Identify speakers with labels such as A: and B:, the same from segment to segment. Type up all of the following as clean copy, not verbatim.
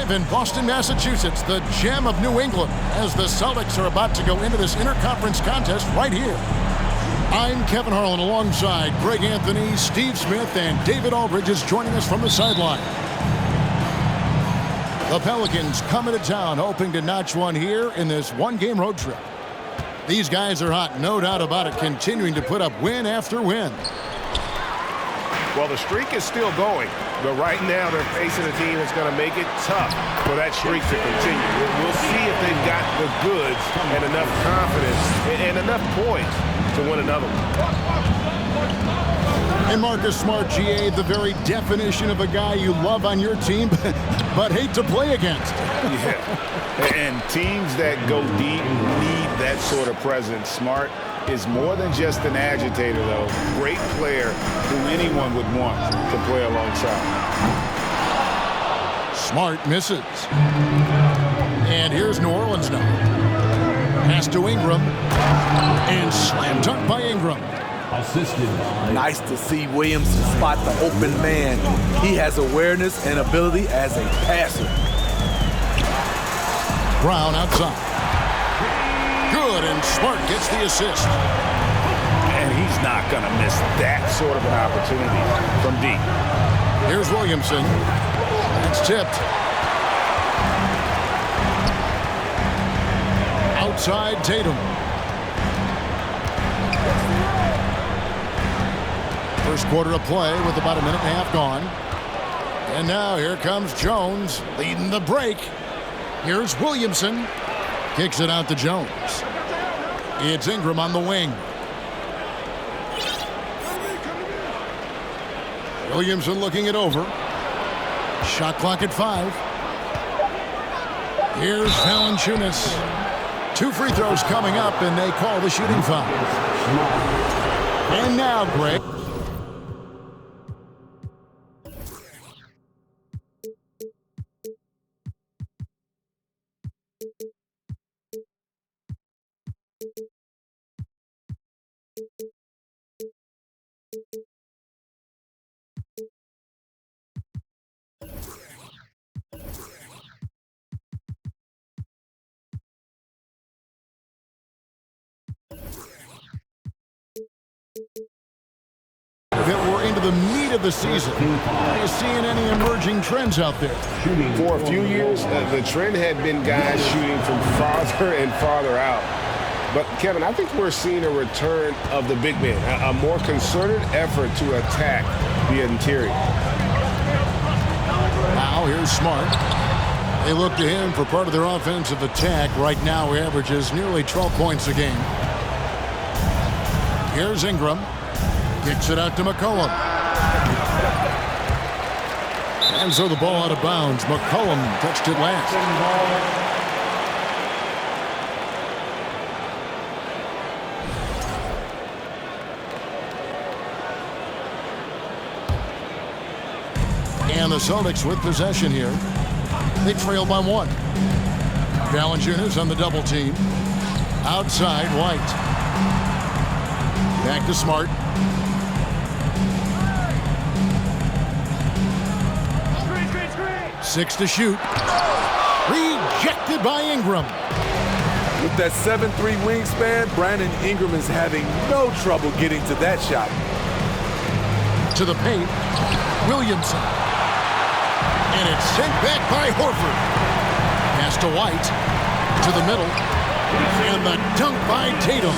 A: Live in Boston, Massachusetts, the gem of New England, as the Celtics are about to go into this interconference contest right here. I'm Kevin Harlan alongside Greg Anthony, Steve Smith, and David Aldridge is joining us from the sideline. The Pelicans coming to town, hoping to notch one here in this one-game road trip. These guys are hot, no doubt about it, continuing to put up win after win.
B: Well, the streak is still going, but right now they're facing a team that's going to make it tough for that streak to continue. We'll see if they've got the goods and enough confidence and enough points to win another one.
A: And Marcus Smart, GA, the very definition of a guy you love on your team, but hate to play against.
B: Yeah, and teams that go deep need that sort of presence. Smart is more than just an agitator, though. Great player who anyone would want to play alongside.
A: Smart misses. And here's New Orleans now. Pass to Ingram. And slam dunk by Ingram.
C: Nice to see Williamson spot the open man. He has awareness and ability as a passer.
A: Brown outside. Good, and Smart gets the assist.
B: And he's not going to miss that sort of an opportunity from deep.
A: Here's Williamson. It's tipped. Outside Tatum. First quarter of play with about a minute and a half gone. And now here comes Jones leading the break. Here's Williamson. Kicks it out to Jones. It's Ingram on the wing. Williamson looking it over. Shot clock at 5. Here's Valanciunas. 2 free throws coming up, and they call the shooting foul. And now, Greg. That we're into the meat of the season. Are you seeing any emerging trends out there?
B: For a few years, the trend had been guys shooting from farther and farther out. But, Kevin, I think we're seeing a return of the big man, a more concerted effort to attack the interior.
A: Now here's Smart. They look to him for part of their offensive attack. Right now he averages nearly 12 points a game. Here's Ingram. Kicks it out to McCollum. And so the ball out of bounds. McCollum touched it last. And the Celtics with possession here. They trail by 1. Valanciunas on the double team. Outside, White. Back to Smart. 6 to shoot. Rejected by Ingram.
C: With that 7'3" wingspan, Brandon Ingram is having no trouble getting to that shot.
A: To the paint. Williamson. And it's sent back by Horford. Pass to White. To the middle. And the dunk by Tatum.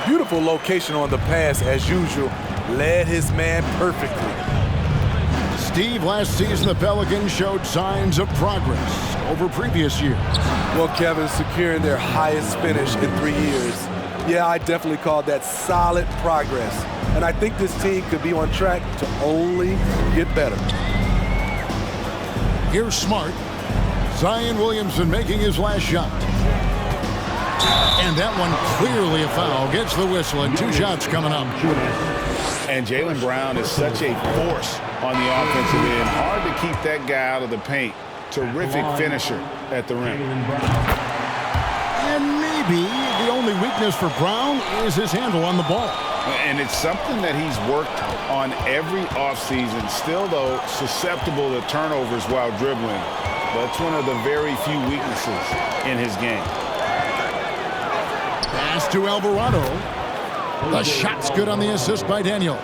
C: Beautiful location on the pass as usual. Led his man perfectly.
A: Steve, last season the Pelicans showed signs of progress over previous years.
C: Well, Kevin, securing their highest finish in 3 years. Yeah, I definitely call that solid progress. And I think this team could be on track to only get better.
A: Here's Smart. Zion Williamson making his last shot. And that one clearly a foul. Gets the whistle and 2 shots coming up.
B: And Jaylen Brown is such a force on the offensive end. Hard to keep that guy out of the paint. Terrific finisher at the rim.
A: And maybe the only weakness for Brown is his handle on the ball.
B: And it's something that he's worked on every offseason. Still, though, susceptible to turnovers while dribbling.
D: but it's one of the very few weaknesses in his game.
A: Pass to Alvarado. The shot's good on the assist by Daniels.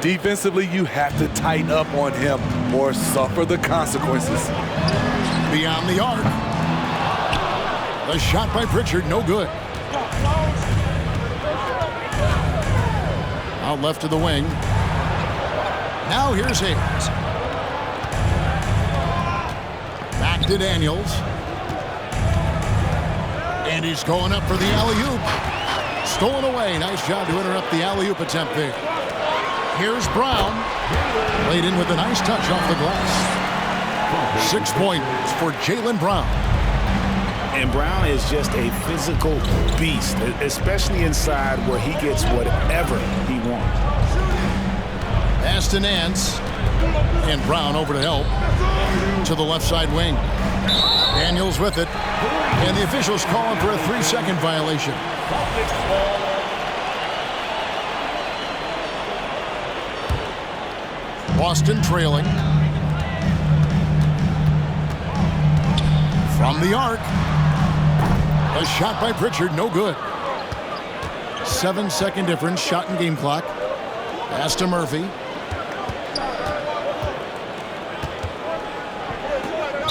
C: Defensively, you have to tighten up on him or suffer the consequences.
A: Beyond the arc. The shot by Pritchard, no good. Out left to the wing. Now here's Hayes. Back to Daniels. And he's going up for the alley-oop. Stolen away. Nice job to interrupt the alley-oop attempt there. Here's Brown. Laid in with a nice touch off the glass. 6 points for Jaylen Brown.
D: And Brown is just a physical beast, especially inside where he gets whatever he wants.
A: Pass to Nance. And Brown over to help. To the left side wing. Daniels with it. And the officials calling for a 3-second violation. Boston trailing. From the arc. A shot by Pritchard, no good. 7-second difference, shot and game clock. Pass to Murphy.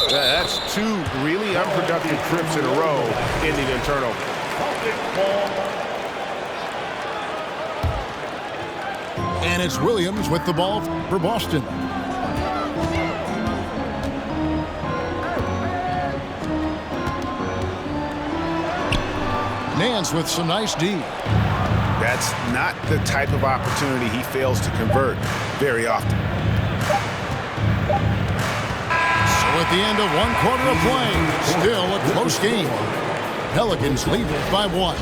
B: That's 2 really unproductive trips in a row, ending in turnover.
A: And it's Williams with the ball for Boston. Nance with some nice D.
D: That's not the type of opportunity he fails to convert very often.
A: So at the end of 1 quarter of play, still a close game. Pelicans lead by 1.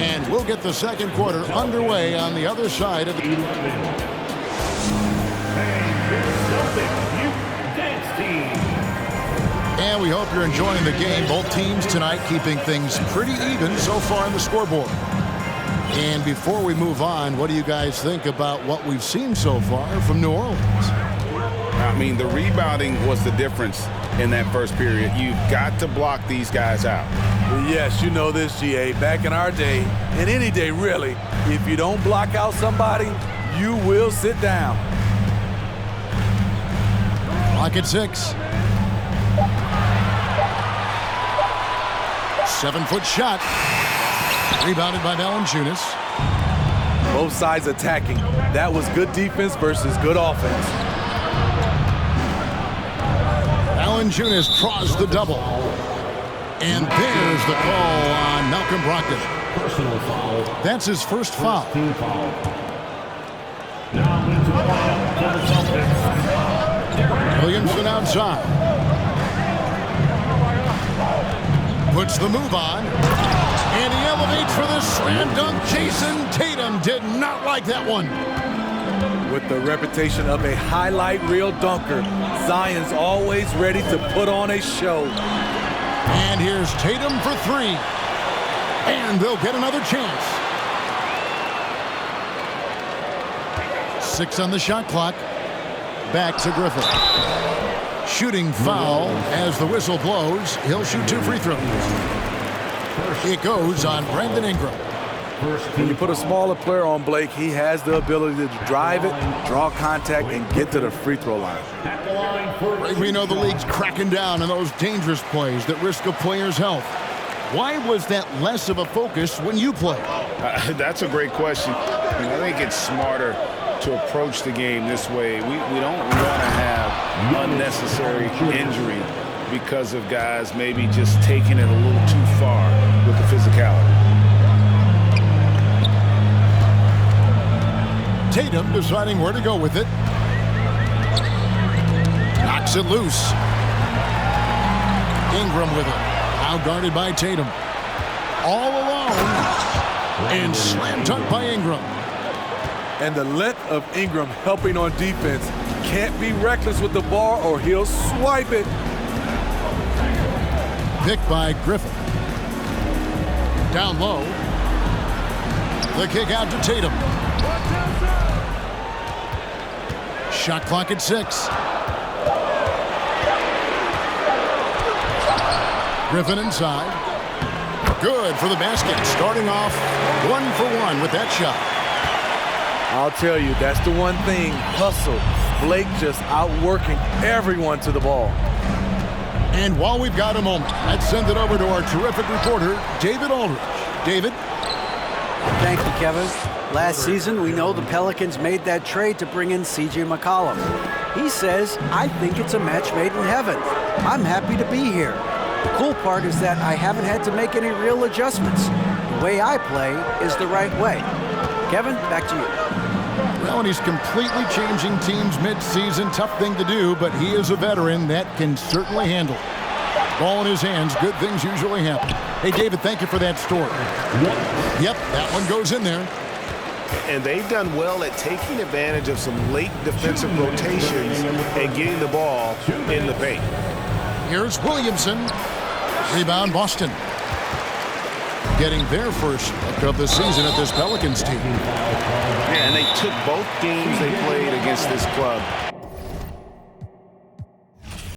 A: And we'll get the second quarter underway on the other side of the... And we hope you're enjoying the game. Both teams tonight keeping things pretty even so far on the scoreboard. And before we move on, what do you guys think about what we've seen so far from New Orleans?
D: I mean, the rebounding was the difference in that first period. You've got to block these guys out.
C: Well, yes, you know this, GA. Back in our day, and any day really, if you don't block out somebody, you will sit down.
A: Clock at 6. 7-foot shot. Rebounded by Valanciunas.
C: Both sides attacking. That was good defense versus good offense.
A: Valanciunas draws the double. And there's the call on Malcolm Brogdon.
E: Personal foul.
A: That's his first foul.
E: Team foul. Now into the foul for the Celtics.
A: Williamson outside. Puts the move on. And he elevates for the slam dunk. Jason Tatum did not like that one.
C: With the reputation of a highlight reel dunker, Zion's always ready to put on a show.
A: And here's Tatum for 3. And they'll get another chance. 6 on the shot clock. Back to Griffin. Shooting foul as the whistle blows. He'll shoot 2 free throws. It goes on Brandon Ingram.
C: When you put a smaller player on Blake, he has the ability to drive it, draw contact, and get to the free throw line.
A: We know the league's cracking down on those dangerous plays that risk a player's health. Why was that less of a focus when you played?
D: That's a great question. I think it's smarter to approach the game this way. We don't want to have unnecessary injury because of guys maybe just taking it a little too far with the physicality.
A: Tatum deciding where to go with it. Knocks it loose. Ingram with it. Now guarded by Tatum. All alone. And slam dunk by Ingram.
C: And the length of Ingram helping on defense. Can't be reckless with the ball or he'll swipe it.
A: Picked by Griffin. Down low. The kick out to Tatum. Shot clock at 6. Griffin inside. Good for the basket. Starting off 1 for 1 with that shot.
C: I'll tell you, that's the one thing. Hustle. Blake just outworking everyone to the ball.
A: And while we've got a moment, let's send it over to our terrific reporter, David Aldridge. David?
F: Thank you, Kevin. Last season, we know the Pelicans made that trade to bring in C.J. McCollum. He says, I think it's a match made in heaven. I'm happy to be here. The cool part is that I haven't had to make any real adjustments. The way I play is the right way. Kevin, back to you.
A: Well, and he's completely changing teams mid-season. Tough thing to do, but he is a veteran that can certainly handle it. Ball in his hands. Good things usually happen. Hey, David, thank you for that story. Yep, that one goes in there.
B: And they've done well at taking advantage of some late defensive rotations and getting the ball in the paint.
A: Here's Williamson. Rebound, Boston. Getting their first look of the season at this Pelicans team.
B: Yeah, and they took both games they played against this club